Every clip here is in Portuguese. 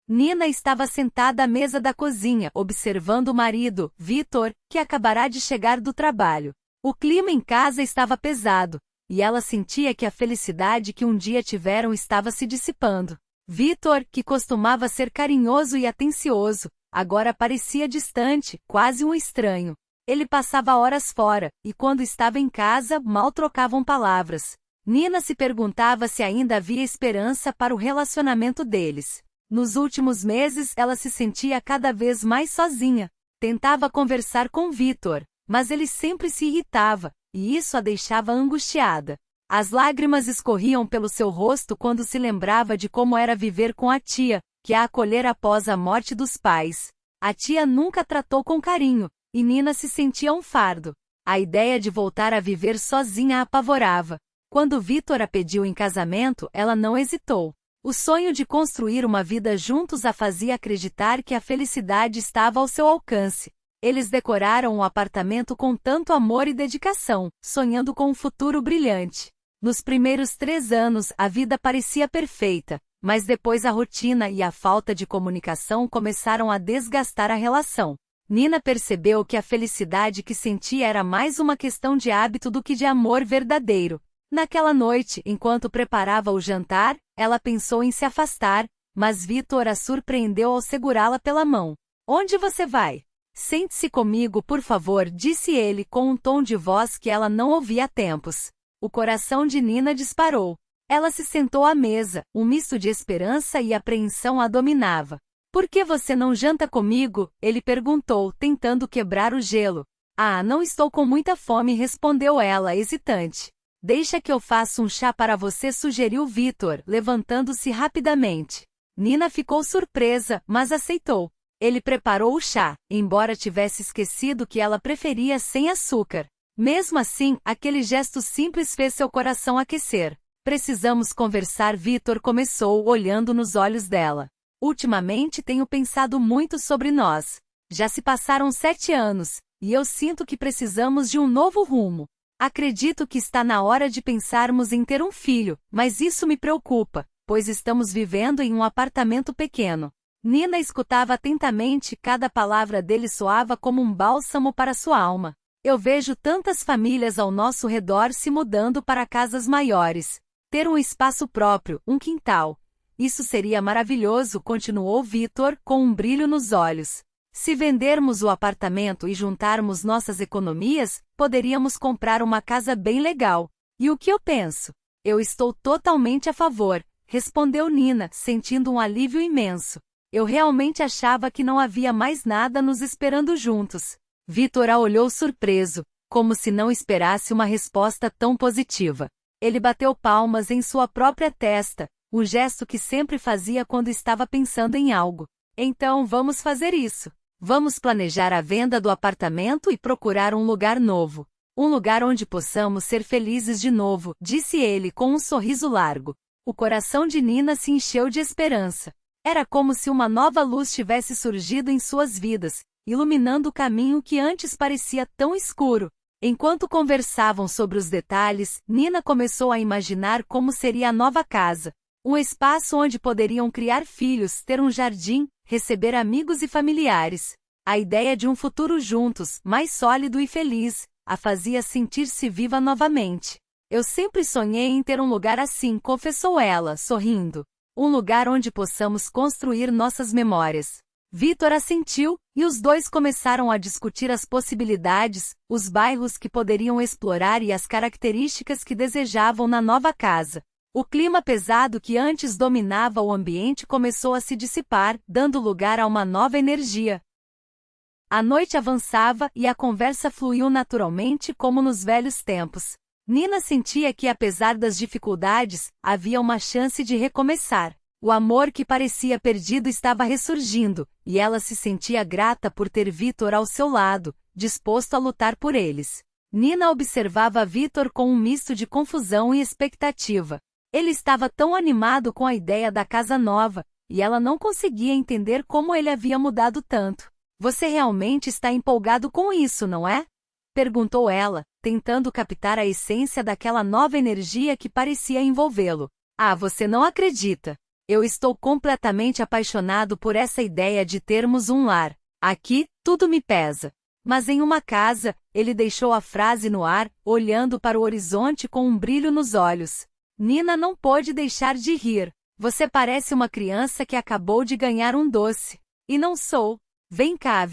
Nina estava sentada à mesa da cozinha, observando o marido, Vitor, que acabará de chegar do trabalho. O clima em casa estava pesado, e ela sentia que a felicidade que um dia tiveram estava se dissipando. Vitor, que costumava ser carinhoso e atencioso, agora parecia distante, quase um estranho. Ele passava horas fora, e quando estava em casa, mal trocavam palavras. Nina se perguntava se ainda havia esperança para o relacionamento deles. Nos últimos meses ela se sentia cada vez mais sozinha. Tentava conversar com Vitor, mas ele sempre se irritava, e isso a deixava angustiada. As lágrimas escorriam pelo seu rosto quando se lembrava de como era viver com a tia, que a acolhera após a morte dos pais. A tia nunca a tratou com carinho, e Nina se sentia um fardo. A ideia de voltar a viver sozinha a apavorava. Quando Vitor a pediu em casamento, ela não hesitou. O sonho de construir uma vida juntos a fazia acreditar que a felicidade estava ao seu alcance. Eles decoraram o apartamento com tanto amor e dedicação, sonhando com um futuro brilhante. Nos primeiros 3 anos, a vida parecia perfeita, mas depois a rotina e a falta de comunicação começaram a desgastar a relação. Nina percebeu que a felicidade que sentia era mais uma questão de hábito do que de amor verdadeiro. Naquela noite, enquanto preparava o jantar, ela pensou em se afastar, mas Vitor a surpreendeu ao segurá-la pela mão. "Onde você vai? Sente-se comigo, por favor", disse ele com um tom de voz que ela não ouvia há tempos. O coração de Nina disparou. Ela se sentou à mesa, um misto de esperança e apreensão a dominava. "Por que você não janta comigo?", ele perguntou, tentando quebrar o gelo. "Ah, não estou com muita fome", respondeu ela, hesitante. "Deixa que eu faça um chá para você", sugeriu Vitor, levantando-se rapidamente. Nina ficou surpresa, mas aceitou. Ele preparou o chá, embora tivesse esquecido que ela preferia sem açúcar. Mesmo assim, aquele gesto simples fez seu coração aquecer. "Precisamos conversar", Vitor começou, olhando nos olhos dela. "Ultimamente tenho pensado muito sobre nós. Já se passaram 7 anos, e eu sinto que precisamos de um novo rumo. Acredito que está na hora de pensarmos em ter um filho, mas isso me preocupa, pois estamos vivendo em um apartamento pequeno." Nina escutava atentamente, cada palavra dele soava como um bálsamo para sua alma. "Eu vejo tantas famílias ao nosso redor se mudando para casas maiores. Ter um espaço próprio, um quintal. Isso seria maravilhoso", continuou Vitor, com um brilho nos olhos. "Se vendermos o apartamento e juntarmos nossas economias, poderíamos comprar uma casa bem legal. E o que eu penso?" "Eu estou totalmente a favor", respondeu Nina, sentindo um alívio imenso. "Eu realmente achava que não havia mais nada nos esperando juntos." Vitor a olhou surpreso, como se não esperasse uma resposta tão positiva. Ele bateu palmas em sua própria testa, um gesto que sempre fazia quando estava pensando em algo. "Então vamos fazer isso. Vamos planejar a venda do apartamento e procurar um lugar novo. Um lugar onde possamos ser felizes de novo", disse ele com um sorriso largo. O coração de Nina se encheu de esperança. Era como se uma nova luz tivesse surgido em suas vidas, iluminando o caminho que antes parecia tão escuro. Enquanto conversavam sobre os detalhes, Nina começou a imaginar como seria a nova casa. Um espaço onde poderiam criar filhos, ter um jardim, receber amigos e familiares. A ideia de um futuro juntos, mais sólido e feliz, a fazia sentir-se viva novamente. "Eu sempre sonhei em ter um lugar assim", confessou ela, sorrindo. "Um lugar onde possamos construir nossas memórias." Vitor assentiu, e os dois começaram a discutir as possibilidades, os bairros que poderiam explorar e as características que desejavam na nova casa. O clima pesado que antes dominava o ambiente começou a se dissipar, dando lugar a uma nova energia. A noite avançava e a conversa fluiu naturalmente como nos velhos tempos. Nina sentia que, apesar das dificuldades, havia uma chance de recomeçar. O amor que parecia perdido estava ressurgindo, e ela se sentia grata por ter Vitor ao seu lado, disposto a lutar por eles. Nina observava Vitor com um misto de confusão e expectativa. Ele estava tão animado com a ideia da casa nova, e ela não conseguia entender como ele havia mudado tanto. "Você realmente está empolgado com isso, não é?", perguntou ela, tentando captar a essência daquela nova energia que parecia envolvê-lo. "Ah, você não acredita. Eu estou completamente apaixonado por essa ideia de termos um lar. Aqui, tudo me pesa. Mas em uma casa, ele deixou a frase no ar, olhando para o horizonte com um brilho nos olhos. Nina não pôde deixar de rir. Você parece uma criança que acabou de ganhar um doce. E não sou. Vem cá,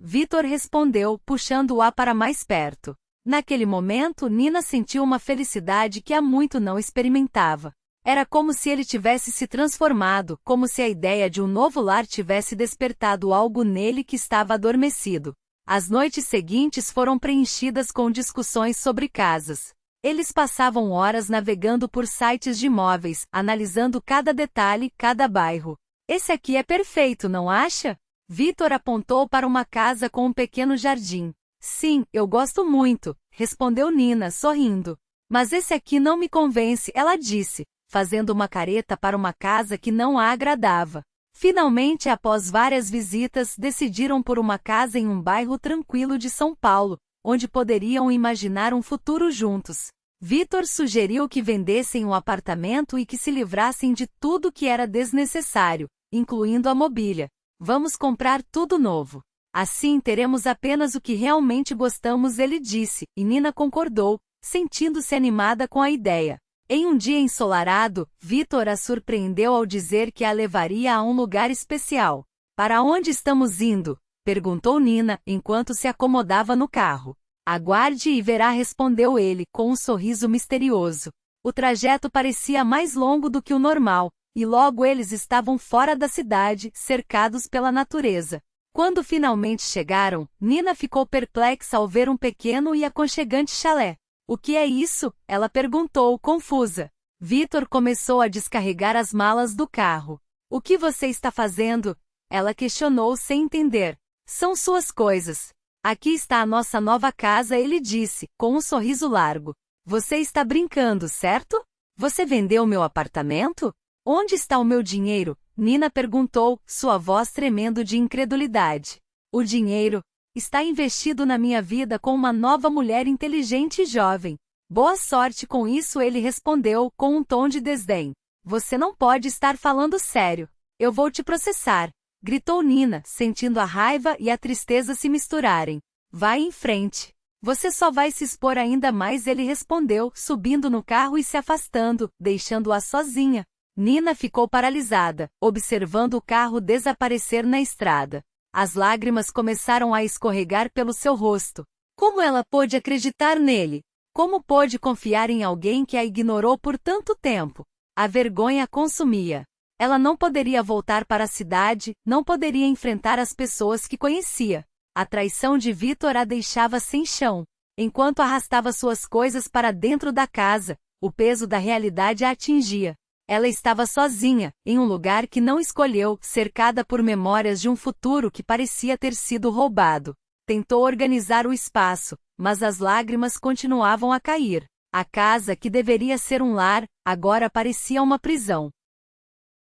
Vitor respondeu, puxando-a para mais perto. Naquele momento, Nina sentiu uma felicidade que há muito não experimentava. Era como se ele tivesse se transformado, como se a ideia de um novo lar tivesse despertado algo nele que estava adormecido. As noites seguintes foram preenchidas com discussões sobre casas. Eles passavam horas navegando por sites de imóveis, analisando cada detalhe, cada bairro. Esse aqui é perfeito, não acha? Vitor apontou para uma casa com um pequeno jardim. Sim, eu gosto muito, respondeu Nina, sorrindo. Mas esse aqui não me convence, ela disse, fazendo uma careta para uma casa que não a agradava. Finalmente, após várias visitas, decidiram por uma casa em um bairro tranquilo de São Paulo, onde poderiam imaginar um futuro juntos. Vitor sugeriu que vendessem o apartamento e que se livrassem de tudo que era desnecessário, incluindo a mobília. Vamos comprar tudo novo. Assim teremos apenas o que realmente gostamos, ele disse, e Nina concordou, sentindo-se animada com a ideia. Em um dia ensolarado, Vitor a surpreendeu ao dizer que a levaria a um lugar especial. Para onde estamos indo? Perguntou Nina, enquanto se acomodava no carro. Aguarde e verá, respondeu ele, com um sorriso misterioso. O trajeto parecia mais longo do que o normal, e logo eles estavam fora da cidade, cercados pela natureza. Quando finalmente chegaram, Nina ficou perplexa ao ver um pequeno e aconchegante chalé. O que é isso? Ela perguntou, confusa. Vitor começou a descarregar as malas do carro. O que você está fazendo? Ela questionou sem entender. São suas coisas. Aqui está a nossa nova casa, ele disse, com um sorriso largo. Você está brincando, certo? Você vendeu meu apartamento? Onde está o meu dinheiro? Nina perguntou, sua voz tremendo de incredulidade. O dinheiro está investido na minha vida com uma nova mulher inteligente e jovem. Boa sorte com isso, ele respondeu, com um tom de desdém. Você não pode estar falando sério. Eu vou te processar, gritou Nina, sentindo a raiva e a tristeza se misturarem. Vai em frente. Você só vai se expor ainda mais, ele respondeu, subindo no carro e se afastando, deixando-a sozinha. Nina ficou paralisada, observando o carro desaparecer na estrada. As lágrimas começaram a escorregar pelo seu rosto. Como ela pôde acreditar nele? Como pôde confiar em alguém que a ignorou por tanto tempo? A vergonha a consumia. Ela não poderia voltar para a cidade, não poderia enfrentar as pessoas que conhecia. A traição de Vitor a deixava sem chão. Enquanto arrastava suas coisas para dentro da casa, o peso da realidade a atingia. Ela estava sozinha, em um lugar que não escolheu, cercada por memórias de um futuro que parecia ter sido roubado. Tentou organizar o espaço, mas as lágrimas continuavam a cair. A casa que deveria ser um lar, agora parecia uma prisão.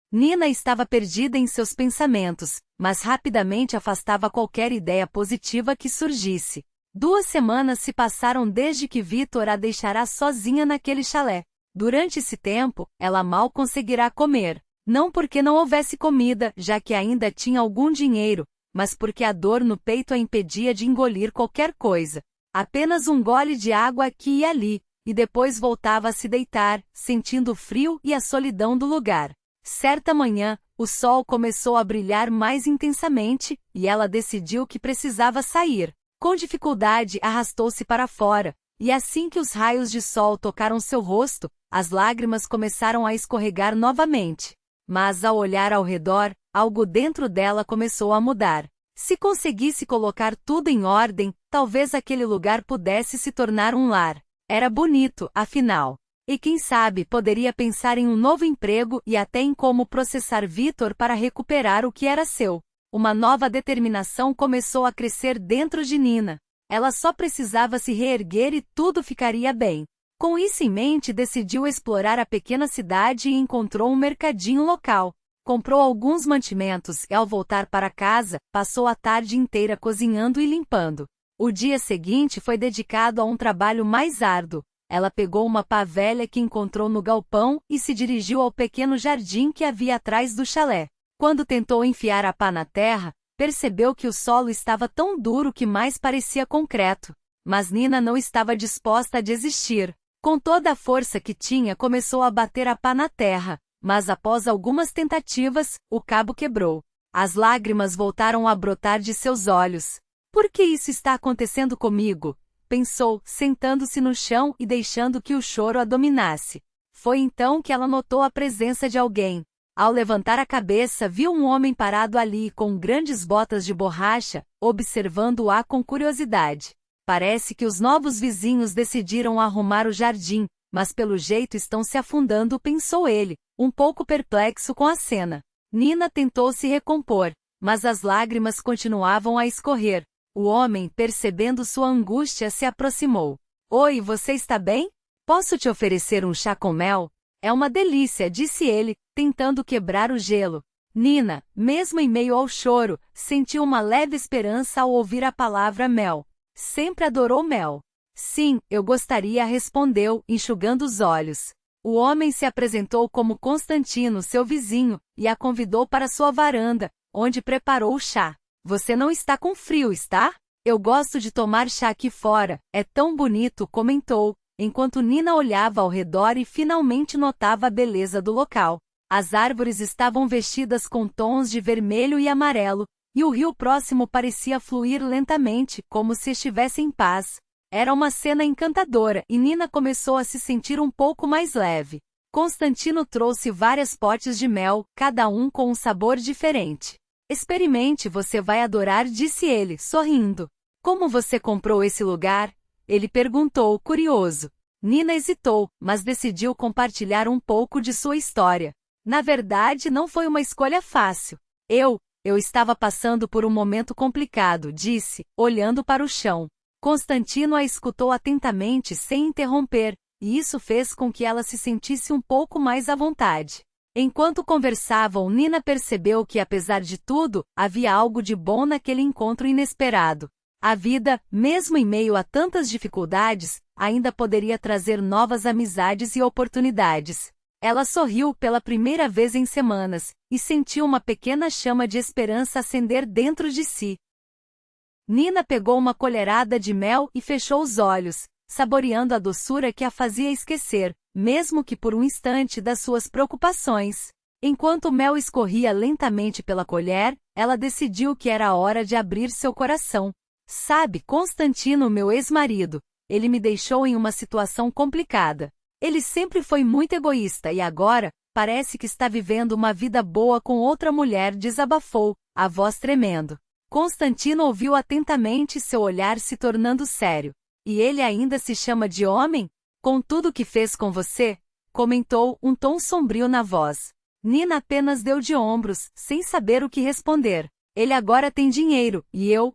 Nina estava perdida em seus pensamentos, mas rapidamente afastava qualquer ideia positiva que surgisse. 2 semanas se passaram desde que Vitor a deixará sozinha naquele chalé. Durante esse tempo, ela mal conseguirá comer. Não porque não houvesse comida, já que ainda tinha algum dinheiro, mas porque a dor no peito a impedia de engolir qualquer coisa. Apenas um gole de água aqui e ali, e depois voltava a se deitar, sentindo o frio e a solidão do lugar. Certa manhã, o sol começou a brilhar mais intensamente, e ela decidiu que precisava sair. Com dificuldade, arrastou-se para fora, e assim que os raios de sol tocaram seu rosto, as lágrimas começaram a escorregar novamente. Mas ao olhar ao redor, algo dentro dela começou a mudar. Se conseguisse colocar tudo em ordem, talvez aquele lugar pudesse se tornar um lar. Era bonito, afinal. E quem sabe poderia pensar em um novo emprego e até em como processar Vitor para recuperar o que era seu. Uma nova determinação começou a crescer dentro de Nina. Ela só precisava se reerguer e tudo ficaria bem. Com isso em mente, decidiu explorar a pequena cidade e encontrou um mercadinho local. Comprou alguns mantimentos e, ao voltar para casa, passou a tarde inteira cozinhando e limpando. O dia seguinte foi dedicado a um trabalho mais árduo. Ela pegou uma pá velha que encontrou no galpão e se dirigiu ao pequeno jardim que havia atrás do chalé. Quando tentou enfiar a pá na terra, percebeu que o solo estava tão duro que mais parecia concreto. Mas Nina não estava disposta a desistir. Com toda a força que tinha, começou a bater a pá na terra, mas após algumas tentativas, o cabo quebrou. As lágrimas voltaram a brotar de seus olhos. Por que isso está acontecendo comigo? Pensou, sentando-se no chão e deixando que o choro a dominasse. Foi então que ela notou a presença de alguém. Ao levantar a cabeça, viu um homem parado ali com grandes botas de borracha, observando-a com curiosidade. Parece que os novos vizinhos decidiram arrumar o jardim, mas pelo jeito estão se afundando, pensou ele, um pouco perplexo com a cena. Nina tentou se recompor, mas as lágrimas continuavam a escorrer. O homem, percebendo sua angústia, se aproximou. Oi, você está bem? Posso te oferecer um chá com mel? É uma delícia, disse ele, tentando quebrar o gelo. Nina, mesmo em meio ao choro, sentiu uma leve esperança ao ouvir a palavra mel. Sempre adorou mel. Sim, eu gostaria, respondeu, enxugando os olhos. O homem se apresentou como Constantino, seu vizinho, e a convidou para sua varanda, onde preparou o chá. Você não está com frio, está? Eu gosto de tomar chá aqui fora, é tão bonito, comentou, enquanto Nina olhava ao redor e finalmente notava a beleza do local. As árvores estavam vestidas com tons de vermelho e amarelo, e o rio próximo parecia fluir lentamente, como se estivesse em paz. Era uma cena encantadora, e Nina começou a se sentir um pouco mais leve. Constantino trouxe vários potes de mel, cada um com um sabor diferente. Experimente, você vai adorar, disse ele, sorrindo. Como você comprou esse lugar? Ele perguntou, curioso. Nina hesitou, mas decidiu compartilhar um pouco de sua história. Na verdade, não foi uma escolha fácil. Eu estava passando por um momento complicado, disse, olhando para o chão. Constantino a escutou atentamente sem interromper, e isso fez com que ela se sentisse um pouco mais à vontade. Enquanto conversavam, Nina percebeu que, apesar de tudo, havia algo de bom naquele encontro inesperado. A vida, mesmo em meio a tantas dificuldades, ainda poderia trazer novas amizades e oportunidades. Ela sorriu pela primeira vez em semanas, e sentiu uma pequena chama de esperança acender dentro de si. Nina pegou uma colherada de mel e fechou os olhos, saboreando a doçura que a fazia esquecer, mesmo que por um instante, das suas preocupações. Enquanto o mel escorria lentamente pela colher, ela decidiu que era a hora de abrir seu coração. Sabe, Constantino, meu ex-marido, ele me deixou em uma situação complicada. Ele sempre foi muito egoísta e agora, parece que está vivendo uma vida boa com outra mulher, desabafou, a voz tremendo. Constantino ouviu atentamente, seu olhar se tornando sério. E ele ainda se chama de homem? Com tudo que fez com você? Comentou, um tom sombrio na voz. Nina apenas deu de ombros, sem saber o que responder. Ele agora tem dinheiro, e eu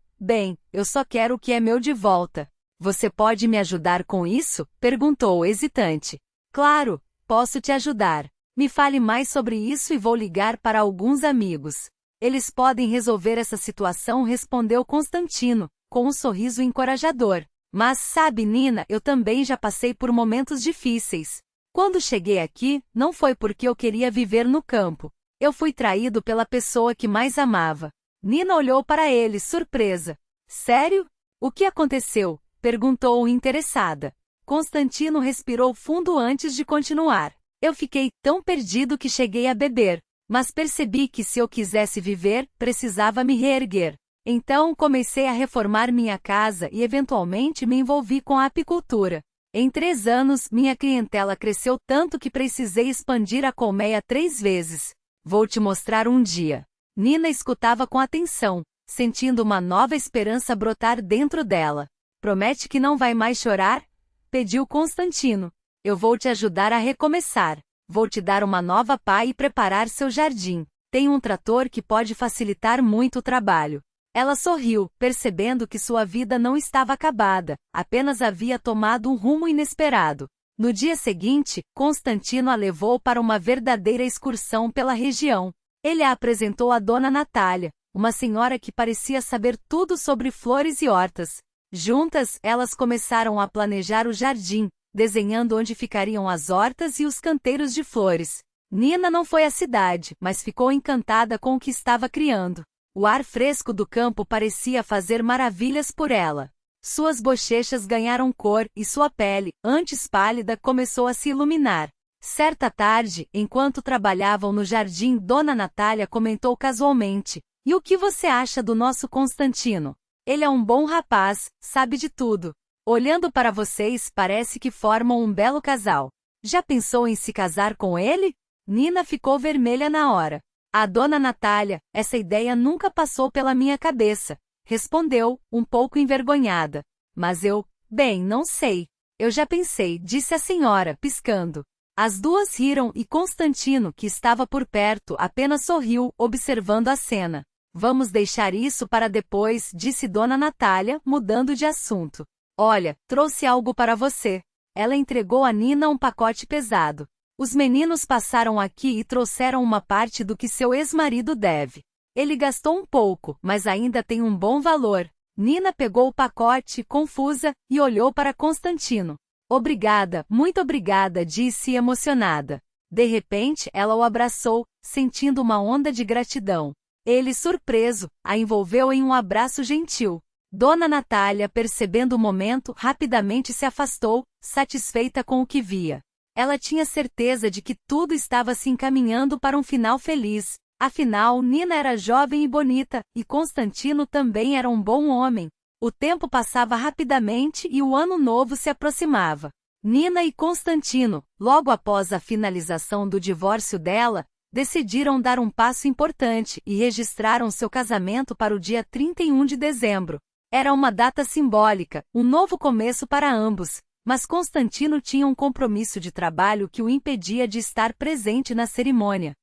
só quero o que é meu de volta. Você pode me ajudar com isso? Perguntou, hesitante. Claro, posso te ajudar. Me fale mais sobre isso e vou ligar para alguns amigos. Eles podem resolver essa situação, respondeu Constantino, com um sorriso encorajador. Mas sabe, Nina, eu também já passei por momentos difíceis. Quando cheguei aqui, não foi porque eu queria viver no campo. Eu fui traído pela pessoa que mais amava. Nina olhou para ele, surpresa. Sério? O que aconteceu? Perguntou interessada. Constantino respirou fundo antes de continuar. Eu fiquei tão perdido que cheguei a beber. Mas percebi que se eu quisesse viver, precisava me reerguer. Então comecei a reformar minha casa e eventualmente me envolvi com a apicultura. Em 3 anos, minha clientela cresceu tanto que precisei expandir a colmeia 3 vezes. Vou te mostrar um dia. Nina escutava com atenção, sentindo uma nova esperança brotar dentro dela. Promete que não vai mais chorar? Pediu Constantino. Eu vou te ajudar a recomeçar. Vou te dar uma nova pá e preparar seu jardim. Tem um trator que pode facilitar muito o trabalho. Ela sorriu, percebendo que sua vida não estava acabada, apenas havia tomado um rumo inesperado. No dia seguinte, Constantino a levou para uma verdadeira excursão pela região. Ele a apresentou a Dona Natália, uma senhora que parecia saber tudo sobre flores e hortas. Juntas, elas começaram a planejar o jardim, desenhando onde ficariam as hortas e os canteiros de flores. Nina não foi à cidade, mas ficou encantada com o que estava criando. O ar fresco do campo parecia fazer maravilhas por ela. Suas bochechas ganharam cor e sua pele, antes pálida, começou a se iluminar. Certa tarde, enquanto trabalhavam no jardim, Dona Natália comentou casualmente: "E o que você acha do nosso Constantino? Ele é um bom rapaz, sabe de tudo. Olhando para vocês, parece que formam um belo casal. Já pensou em se casar com ele?" Nina ficou vermelha na hora. "A Dona Natália, essa ideia nunca passou pela minha cabeça", respondeu, um pouco envergonhada. "Mas bem, não sei. Eu já pensei", disse a senhora, piscando. As duas riram e Constantino, que estava por perto, apenas sorriu, observando a cena. "Vamos deixar isso para depois", disse Dona Natália, mudando de assunto. "Olha, trouxe algo para você." Ela entregou a Nina um pacote pesado. "Os meninos passaram aqui e trouxeram uma parte do que seu ex-marido deve. Ele gastou um pouco, mas ainda tem um bom valor." Nina pegou o pacote, confusa, e olhou para Constantino. "Obrigada, muito obrigada", disse emocionada. De repente, ela o abraçou, sentindo uma onda de gratidão. Ele, surpreso, a envolveu em um abraço gentil. Dona Natália, percebendo o momento, rapidamente se afastou, satisfeita com o que via. Ela tinha certeza de que tudo estava se encaminhando para um final feliz. Afinal, Nina era jovem e bonita, e Constantino também era um bom homem. O tempo passava rapidamente e o ano novo se aproximava. Nina e Constantino, logo após a finalização do divórcio dela, decidiram dar um passo importante e registraram seu casamento para o dia 31 de dezembro. Era uma data simbólica, um novo começo para ambos, mas Constantino tinha um compromisso de trabalho que o impedia de estar presente na cerimônia.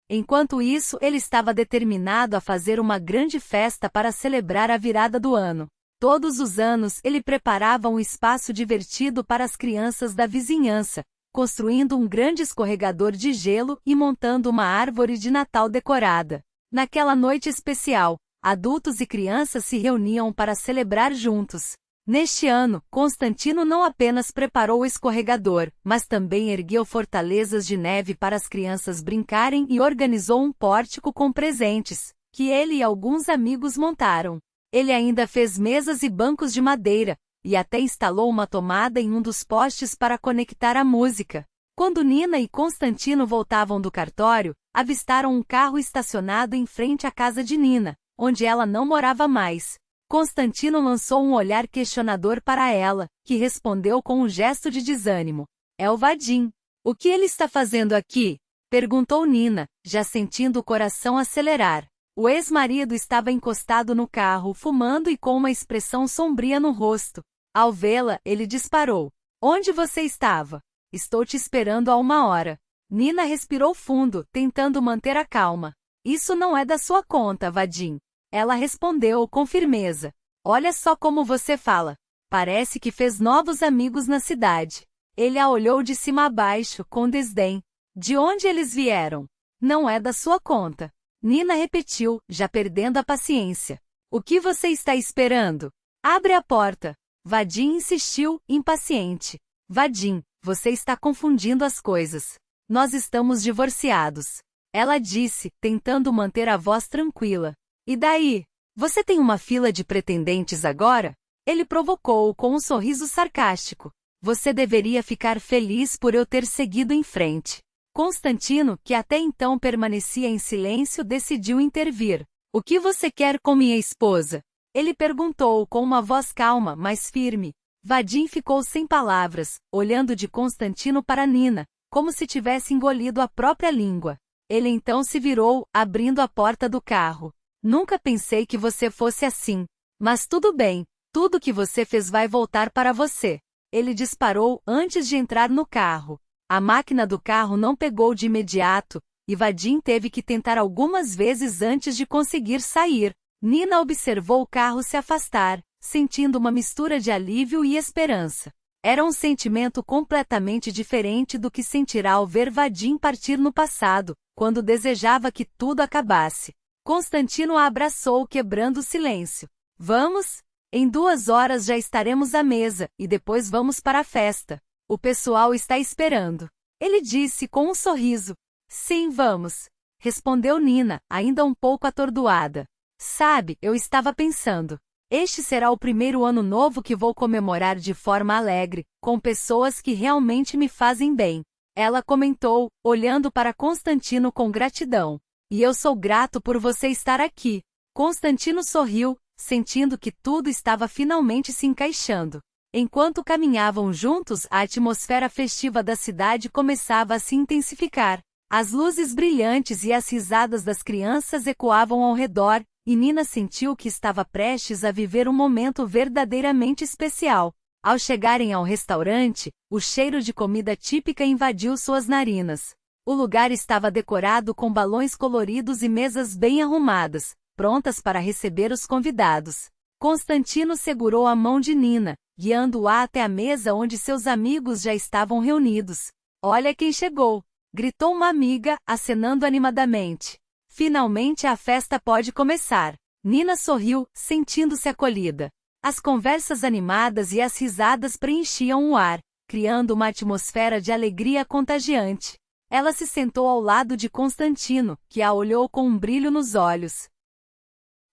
Enquanto isso, ele estava determinado a fazer uma grande festa para celebrar a virada do ano. Todos os anos, ele preparava um espaço divertido para as crianças da vizinhança, construindo um grande escorregador de gelo e montando uma árvore de Natal decorada. Naquela noite especial, adultos e crianças se reuniam para celebrar juntos. Neste ano, Constantino não apenas preparou o escorregador, mas também ergueu fortalezas de neve para as crianças brincarem e organizou um pórtico com presentes, que ele e alguns amigos montaram. Ele ainda fez mesas e bancos de madeira, e até instalou uma tomada em um dos postes para conectar a música. Quando Nina e Constantino voltavam do cartório, avistaram um carro estacionado em frente à casa de Nina, onde ela não morava mais. Constantino lançou um olhar questionador para ela, que respondeu com um gesto de desânimo. "É o Vadim. O que ele está fazendo aqui?" perguntou Nina, já sentindo o coração acelerar. O ex-marido estava encostado no carro, fumando e com uma expressão sombria no rosto. Ao vê-la, ele disparou. "Onde você estava?" "Estou te esperando há 1 hora." Nina respirou fundo, tentando manter a calma. "Isso não é da sua conta, Vadim." Ela respondeu com firmeza. "Olha só como você fala. Parece que fez novos amigos na cidade." Ele a olhou de cima a baixo, com desdém. "De onde eles vieram?" "Não é da sua conta." Nina repetiu, já perdendo a paciência. "O que você está esperando? Abre a porta." Vadim insistiu, impaciente. "Vadim, você está confundindo as coisas. Nós estamos divorciados." Ela disse, tentando manter a voz tranquila. "E daí? Você tem uma fila de pretendentes agora?" Ele provocou-o com um sorriso sarcástico. "Você deveria ficar feliz por eu ter seguido em frente." Constantino, que até então permanecia em silêncio, decidiu intervir. "O que você quer com minha esposa?" Ele perguntou com uma voz calma, mas firme. Vadim ficou sem palavras, olhando de Constantino para Nina, como se tivesse engolido a própria língua. Ele então se virou, abrindo a porta do carro. "Nunca pensei que você fosse assim. Mas tudo bem, tudo que você fez vai voltar para você." Ele disparou antes de entrar no carro. A máquina do carro não pegou de imediato, e Vadim teve que tentar algumas vezes antes de conseguir sair. Nina observou o carro se afastar, sentindo uma mistura de alívio e esperança. Era um sentimento completamente diferente do que sentirá ao ver Vadim partir no passado, quando desejava que tudo acabasse. Constantino a abraçou, quebrando o silêncio. "Vamos?" Em 2 horas já estaremos à mesa, e depois vamos para a festa. O pessoal está esperando. Ele disse com um sorriso. Sim, vamos. Respondeu Nina, ainda um pouco atordoada. Sabe, eu estava pensando. Este será o primeiro ano novo que vou comemorar de forma alegre, com pessoas que realmente me fazem bem. Ela comentou, olhando para Constantino com gratidão. E eu sou grato por você estar aqui. Constantino sorriu, sentindo que tudo estava finalmente se encaixando. Enquanto caminhavam juntos, a atmosfera festiva da cidade começava a se intensificar. As luzes brilhantes e as risadas das crianças ecoavam ao redor, e Nina sentiu que estava prestes a viver um momento verdadeiramente especial. Ao chegarem ao restaurante, o cheiro de comida típica invadiu suas narinas. O lugar estava decorado com balões coloridos e mesas bem arrumadas, prontas para receber os convidados. Constantino segurou a mão de Nina, guiando-a até a mesa onde seus amigos já estavam reunidos. Olha quem chegou! Gritou uma amiga, acenando animadamente. Finalmente a festa pode começar. Nina sorriu, sentindo-se acolhida. As conversas animadas e as risadas preenchiam o ar, criando uma atmosfera de alegria contagiante. Ela se sentou ao lado de Constantino, que a olhou com um brilho nos olhos.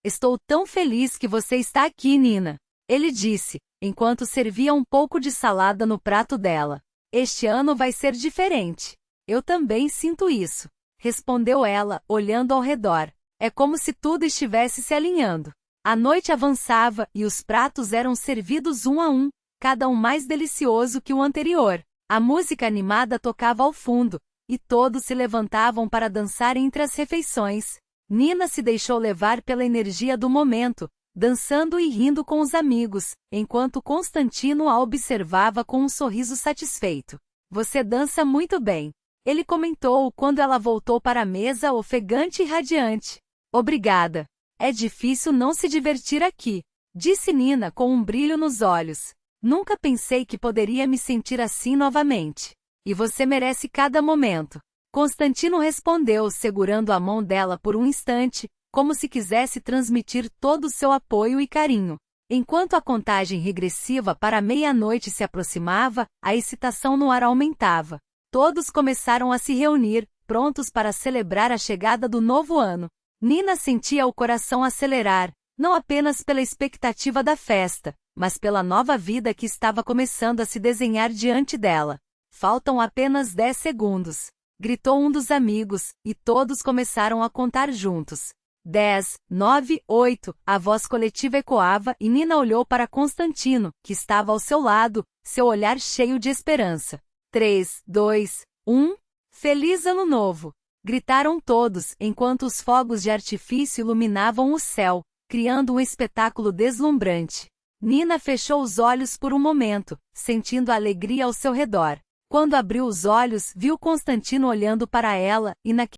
Estou tão feliz que você está aqui, Nina. Ele disse, enquanto servia um pouco de salada no prato dela. Este ano vai ser diferente. Eu também sinto isso. Respondeu ela, olhando ao redor. É como se tudo estivesse se alinhando. A noite avançava e os pratos eram servidos um a um, cada um mais delicioso que o anterior. A música animada tocava ao fundo, e todos se levantavam para dançar entre as refeições. Nina se deixou levar pela energia do momento, dançando e rindo com os amigos, enquanto Constantino a observava com um sorriso satisfeito. Você dança muito bem. Ele comentou quando ela voltou para a mesa ofegante e radiante. Obrigada. É difícil não se divertir aqui, disse Nina com um brilho nos olhos. Nunca pensei que poderia me sentir assim novamente. E você merece cada momento. Constantino respondeu, segurando a mão dela por um instante, como se quisesse transmitir todo o seu apoio e carinho. Enquanto a contagem regressiva para a meia-noite se aproximava, a excitação no ar aumentava. Todos começaram a se reunir, prontos para celebrar a chegada do novo ano. Nina sentia o coração acelerar, não apenas pela expectativa da festa, mas pela nova vida que estava começando a se desenhar diante dela. Faltam apenas 10 segundos, gritou um dos amigos, e todos começaram a contar juntos. 10, 9, 8, a voz coletiva ecoava e Nina olhou para Constantino, que estava ao seu lado, seu olhar cheio de esperança. 3, 2, 1, Feliz Ano Novo! Gritaram todos, enquanto os fogos de artifício iluminavam o céu, criando um espetáculo deslumbrante. Nina fechou os olhos por um momento, sentindo a alegria ao seu redor. Quando abriu os olhos, viu Constantino olhando para ela, e naquele